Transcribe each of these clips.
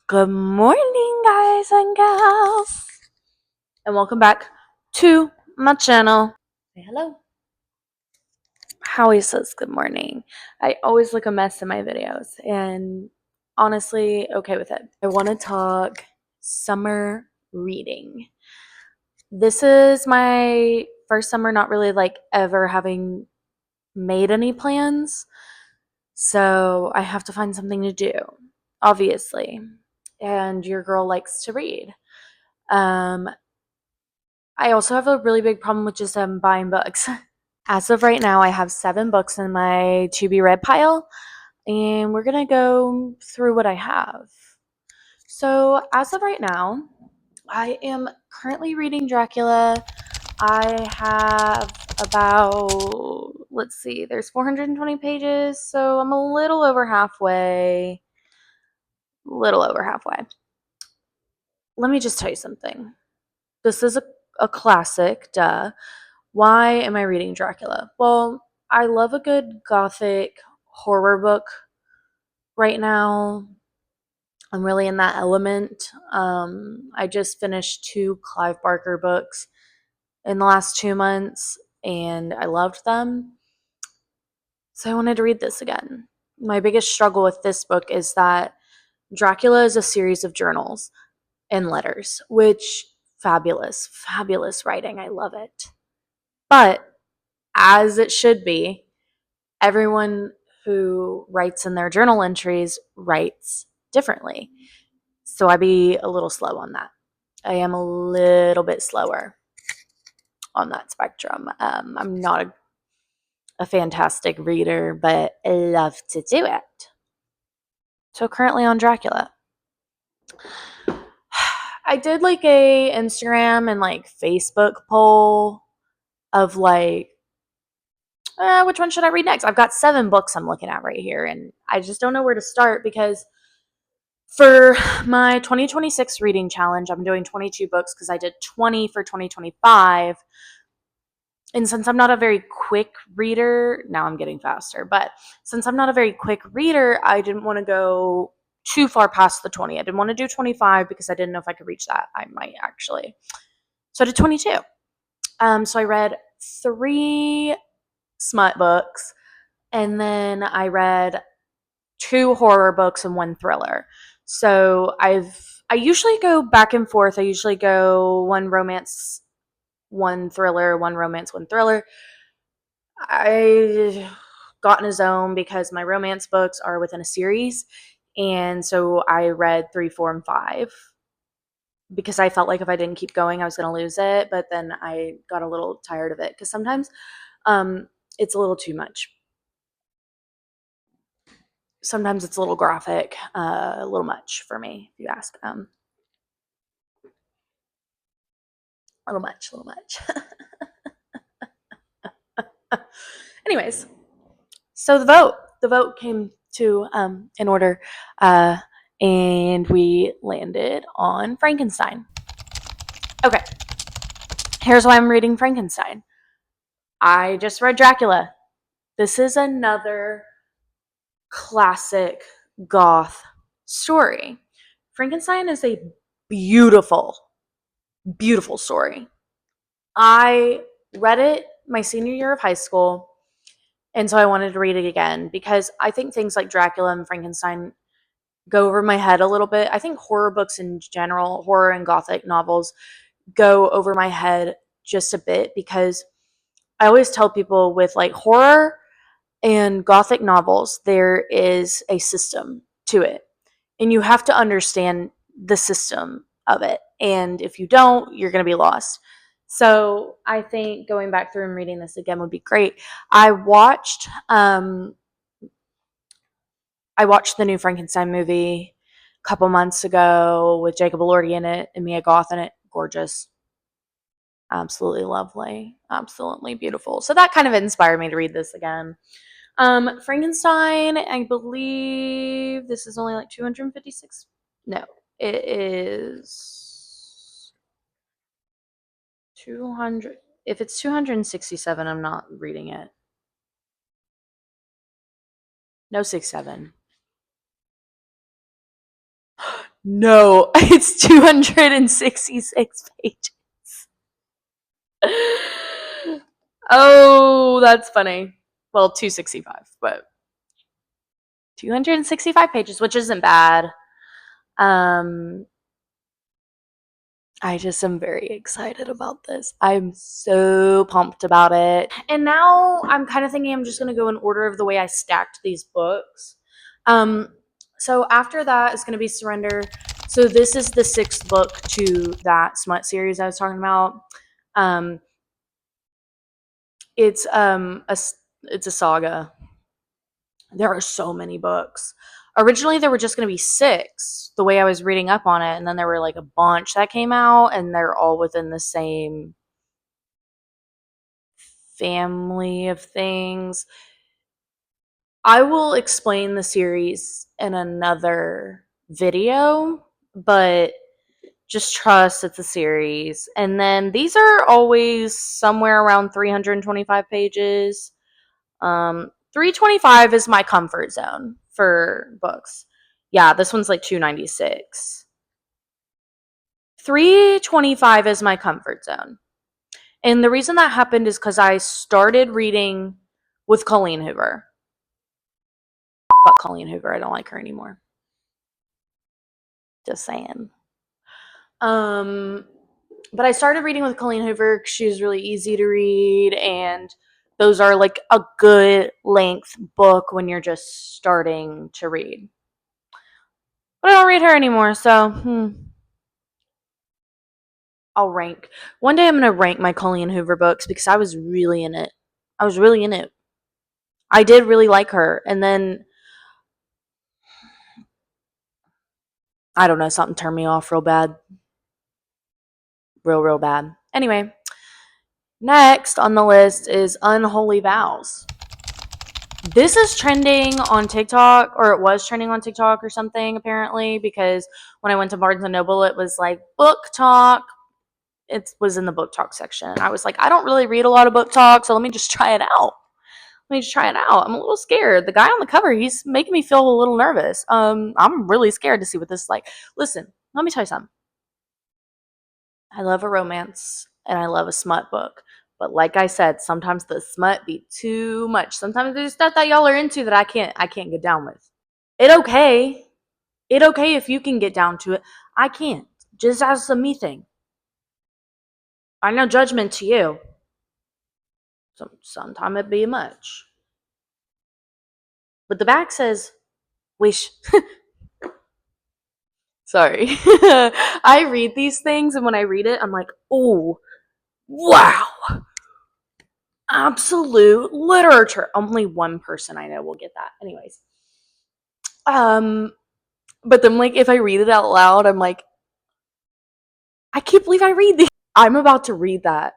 Good morning, guys and gals, and welcome back to my channel. Say hello. Howie says good morning. I always look a mess in my videos, and honestly, okay with it. I want to talk summer reading. This is my first summer not really ever having made any plans, so I have to find something to do, obviously. And your girl likes to read. Um, I also have a really big problem with just buying books. As of right now, I have 7 books in my to be read pile, and we're gonna go through what I have. So, as of right now, I am currently reading Dracula. I have about, let's see, there's 420 pages, so I'm a little over halfway. Little over halfway. Let me just tell you something. This is a classic, duh. Why am I reading Dracula? Well, I love a good gothic horror book right now. I'm really in that element. I just finished 2 Clive Barker books in the last 2 months, and I loved them. So I wanted to read this again. My biggest struggle with this book is that Dracula is a series of journals and letters, which fabulous, fabulous writing. I love it. But as it should be, everyone who writes in their journal entries writes differently. So I be a little slow on that. I am a little bit slower on that spectrum. I'm not a fantastic reader, but I love to do it. So currently on Dracula. I did a Instagram and Facebook poll of which one should I read next? I've got 7 books I'm looking at right here, and I just don't know where to start because for my 2026 reading challenge, I'm doing 22 books because I did 20 for 2025. And since I'm not a very quick reader, now I'm getting faster, but since I'm not a very quick reader, I didn't want to go too far past the 20. I didn't want to do 25 because I didn't know if I could reach that. I might actually. So I did 22. So I read 3 smut books, and then I read 2 horror books and 1 thriller. So I usually go back and forth. I usually go 1 romance, 1 thriller, 1 romance, 1 thriller. I got in a zone because my romance books are within a series, and so I read 3, 4, and 5 because I felt like if I didn't keep going, I was going to lose it. But then I got a little tired of it because sometimes it's a little too much. Sometimes it's a little graphic, a little much for me, if you ask. A little much, a little much. Anyways, so the vote came to in order, and we landed on Frankenstein. Okay, here's why I'm reading Frankenstein. I just read Dracula. This is another classic goth story. Frankenstein is a beautiful, beautiful story. I read it my senior year of high school, and so I wanted to read it again because I think things like Dracula and Frankenstein go over my head a little bit. I think horror books in general, horror and gothic novels, go over my head just a bit because I always tell people with horror and gothic novels, there is a system to it, and you have to understand the system of it. And if you don't, you're going to be lost. So I think going back through and reading this again would be great. I watched the new Frankenstein movie a couple months ago with Jacob Elordi in it and Mia Goth in it. Gorgeous. Absolutely lovely. Absolutely beautiful. So that kind of inspired me to read this again. Frankenstein, I believe this is only 256. No, it is 200. If it's 267, I'm not reading it. No, 67. No, it's 266 pages. Oh, that's funny. Well, 265, but 265 pages, which isn't bad. I just am very excited about this. I'm so pumped about it. And now I'm kind of thinking I'm just going to go in order of the way I stacked these books. So after that is going to be Surrender. So this is the 6th book to that smut series I was talking about. It's a saga. There are so many books. Originally, there were just going to be 6, the way I was reading up on it, and then there were like a bunch that came out, and they're all within the same family of things. I will explain the series in another video, but just trust it's a series. And then these are always somewhere around 325 pages. 325 is my comfort zone for books. Yeah, this one's like 296. 325 is my comfort zone. And the reason that happened is because I started reading with Colleen Hoover. Fuck Colleen Hoover, I don't like her anymore. Just saying. But I started reading with Colleen Hoover because she was really easy to read, and those are like a good length book when you're just starting to read. But I don't read her anymore, so I'll rank. One day I'm gonna rank my Colleen Hoover books because I was really in it. I did really like her, and then I don't know, something turned me off real bad. Real bad. Anyway, next on the list is Unholy Vows. This is trending on TikTok, or it was trending on TikTok or something, apparently, because when I went to Barnes & Noble, it was like BookTok. It was in the BookTok section. I was like, I don't really read a lot of BookTok, so let me just try it out. I'm a little scared. The guy on the cover, he's making me feel a little nervous. I'm really scared to see what this is like. Listen, let me tell you something. I love a romance, and I love a smut book. But like I said, sometimes the smut be too much. Sometimes there's stuff that y'all are into that I can't get down with. It okay if you can get down to it. I can't. Just as a me thing. I no judgment to you. Sometimes it be much. But the back says, wish. Sorry. I read these things, and when I read it, I'm like, oh, wow. Absolute literature. Only one person I know will get that. Anyways. But then, like, if I read it out loud, I'm like, I can't believe I read these. I'm about to read that.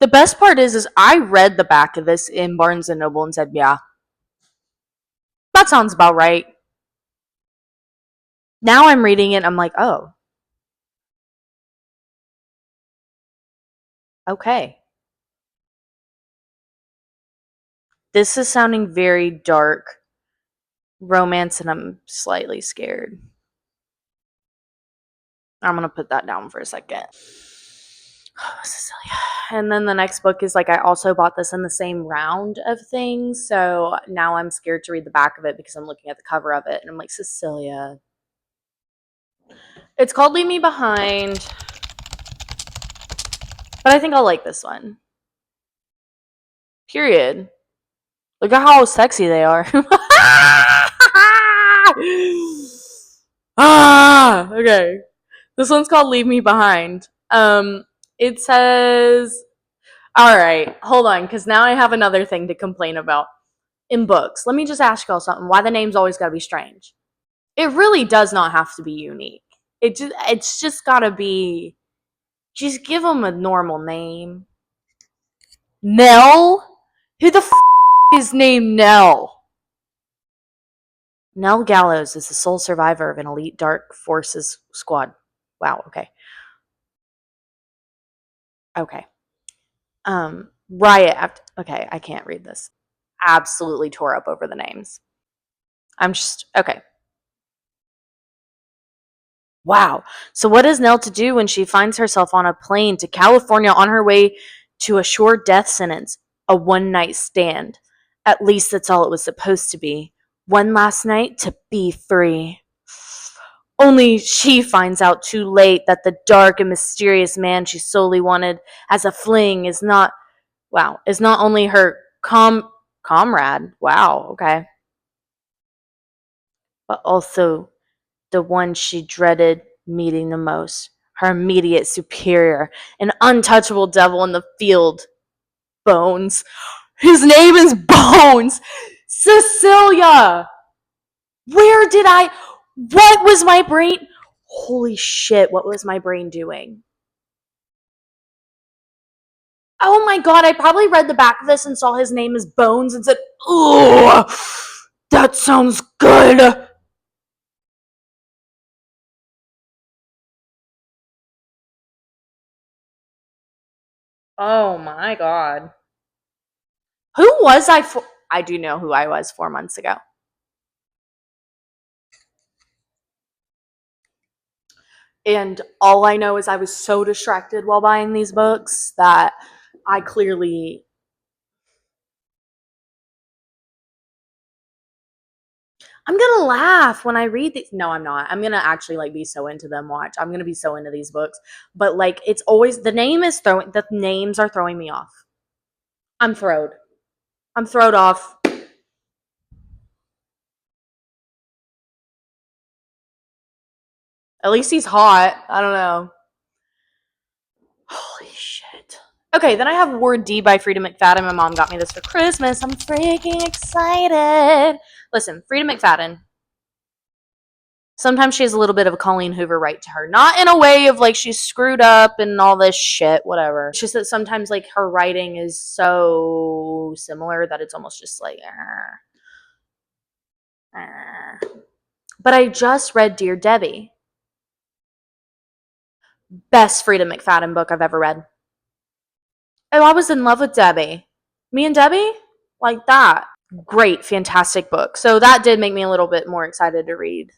The best part is I read the back of this in Barnes & Noble and said, yeah, that sounds about right. Now I'm reading it and I'm like, oh, okay. This is sounding very dark romance, and I'm slightly scared. I'm going to put that down for a second. Oh, Cecilia. And then the next book is like, I also bought this in the same round of things. So now I'm scared to read the back of it because I'm looking at the cover of it and I'm like, Cecilia. It's called Leave Me Behind. But I think I'll like this one. Period. Look at how sexy they are. Okay. This one's called Leave Me Behind. It says, all right, hold on, because now I have another thing to complain about. In books, let me just ask y'all something. Why the name's always got to be strange? It really does not have to be unique. It's just got to be, just give them a normal name. Nell? Who the is named Nell? Nell Gallows is the sole survivor of an elite dark forces squad. Wow, okay. Okay. Riot after. Okay, I can't read this. Absolutely tore up over the names. I'm just okay. Wow. So what is Nell to do when she finds herself on a plane to California on her way to a sure death sentence? A one night stand. At least that's all it was supposed to be. One last night to be free. Only she finds out too late that the dark and mysterious man she solely wanted as a fling is not, wow, is not only her comrade, wow, okay, but also the one she dreaded meeting the most, her immediate superior, an untouchable devil in the field. Bones. His name is Bones! Cecilia! Where did I. What was my brain. Holy shit, what was my brain doing? Oh my god, I probably read the back of this and saw his name is Bones and said, "Ooh, that sounds good." Oh my god. Who was I for? I do know who I was 4 months ago. And all I know is I was so distracted while buying these books that I clearly. I'm gonna laugh when I read these. No, I'm not. I'm gonna actually like be so into them. Watch, I'm gonna be so into these books. But like, it's always the name is throwing. The names are throwing me off. I'm throwed. I'm throwed off. At least he's hot. I don't know. Holy shit. Okay, then I have Word D by Frieda McFadden. My mom got me this for Christmas. I'm freaking excited. Listen, Frieda McFadden. Sometimes she has a little bit of a Colleen Hoover right to her. Not in a way of like she's screwed up and all this shit, whatever. It's just that sometimes like her writing is so similar that it's almost just like, But I just read Dear Debbie. Best Frieda McFadden book I've ever read. Oh, I was in love with Debbie. Me and Debbie? Like that. Great, fantastic book. So that did make me a little bit more excited to read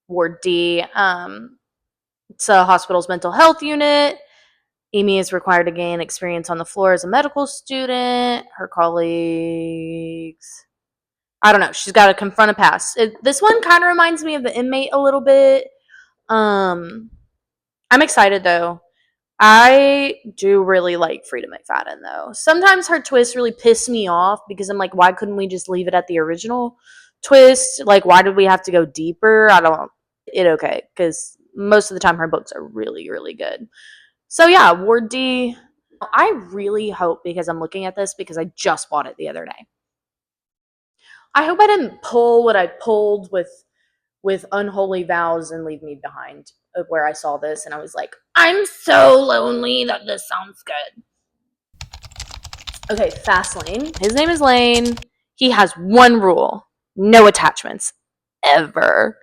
Ward D. It's a hospital's mental health unit. Amy is required to gain experience on the floor as a medical student. Her colleagues. I don't know. She's got to confront a past. This one kind of reminds me of The Inmate a little bit. I'm excited though. I do really like Frieda McFadden though. Sometimes her twists really piss me off because I'm like, why couldn't we just leave it at the original twist? Like, why did we have to go deeper? I don't. It okay because most of the time her books are really really good. So yeah, Ward D. I really hope because I'm looking at this because I just bought it the other day. I hope I didn't pull what I pulled with Unholy Vows and Leave Me Behind, where I saw this and I was like, I'm so lonely that this sounds good. Okay, Fastlane. His name is Lane. He has one rule: no attachments. Ever.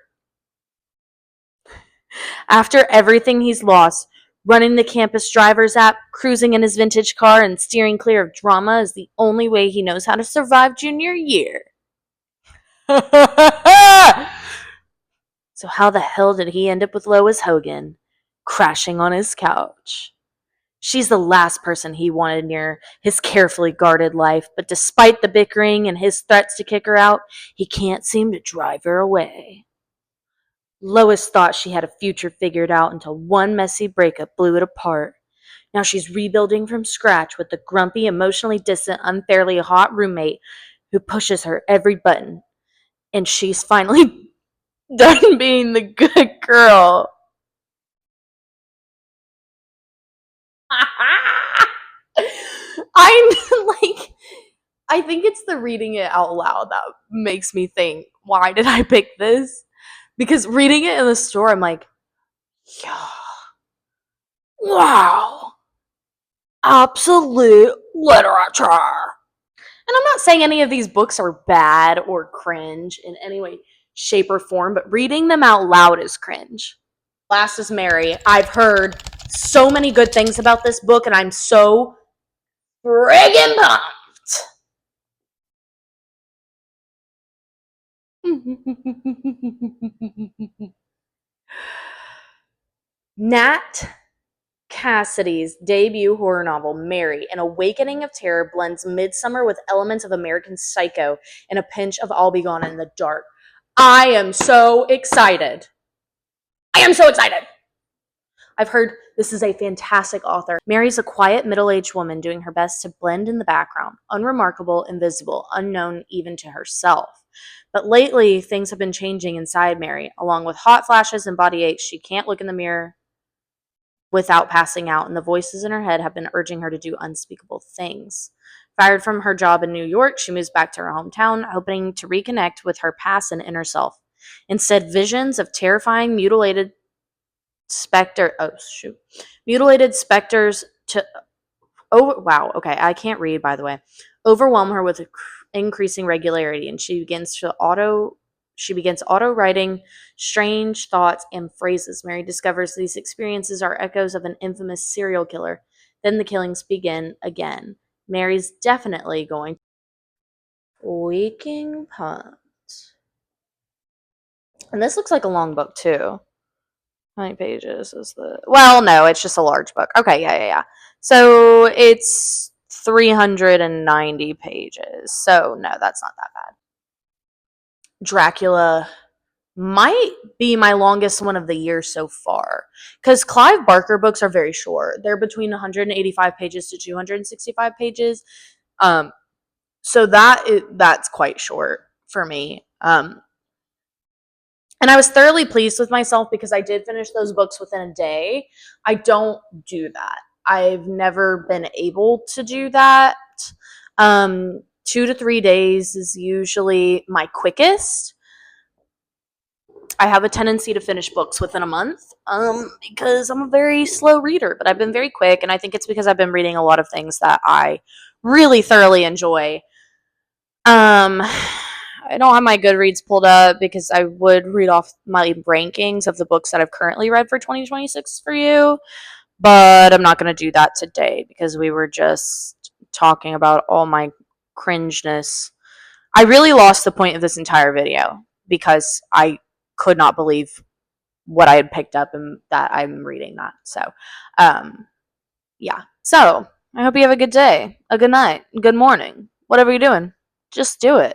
After everything he's lost, running the campus driver's app, cruising in his vintage car, and steering clear of drama is the only way he knows how to survive junior year. So how the hell did he end up with Lois Hogan, crashing on his couch? She's the last person he wanted near his carefully guarded life, but despite the bickering and his threats to kick her out, he can't seem to drive her away. Lois thought she had a future figured out until one messy breakup blew it apart. Now she's rebuilding from scratch with the grumpy, emotionally distant, unfairly hot roommate who pushes her every button. And she's finally done being the good girl. I'm like, I think it's the reading it out loud that makes me think, why did I pick this? Because reading it in the store, I'm like, yeah, wow, absolute literature. And I'm not saying any of these books are bad or cringe in any way, shape, or form, but reading them out loud is cringe. Last is Mary. I've heard so many good things about this book, and I'm so friggin' pumped. Nat Cassidy's debut horror novel, Mary, An Awakening of Terror, blends midsummer with elements of American Psycho and a pinch of I'll Be Gone in the Dark. I am so excited. I've heard this is a fantastic author. Mary's a quiet, middle-aged woman doing her best to blend in the background, unremarkable, invisible, unknown even to herself. But lately, things have been changing inside Mary. Along with hot flashes and body aches, she can't look in the mirror without passing out, and the voices in her head have been urging her to do unspeakable things. Fired from her job in New York, she moves back to her hometown, hoping to reconnect with her past and inner self. Instead, visions of terrifying, mutilated specters to I can't read, by the way, overwhelm her with increasing regularity, and she begins auto writing strange thoughts and phrases. Mary discovers these experiences are echoes of an infamous serial killer. Then the killings begin again. Mary's definitely going Waking Pumped. And this looks like a long book too. How many pages is the? Well, no, it's just a large book. Okay, yeah. So it's 390 pages. So no, that's not that bad. Dracula might be my longest one of the year so far, because Clive Barker books are very short. They're between 185 pages to 265 pages. So that's quite short for me. And I was thoroughly pleased with myself because I did finish those books within a day. I don't do that. I've never been able to do that. 2 to 3 days is usually my quickest. I have a tendency to finish books within a month because I'm a very slow reader, but I've been very quick, and I think it's because I've been reading a lot of things that I really thoroughly enjoy. I don't have my Goodreads pulled up because I would read off my rankings of the books that I've currently read for 2026 for you, but I'm not going to do that today because we were just talking about all my cringeness. I really lost the point of this entire video because I could not believe what I had picked up and that I'm reading that. So, yeah. So, I hope you have a good day, a good night, good morning, whatever you're doing. Just do it.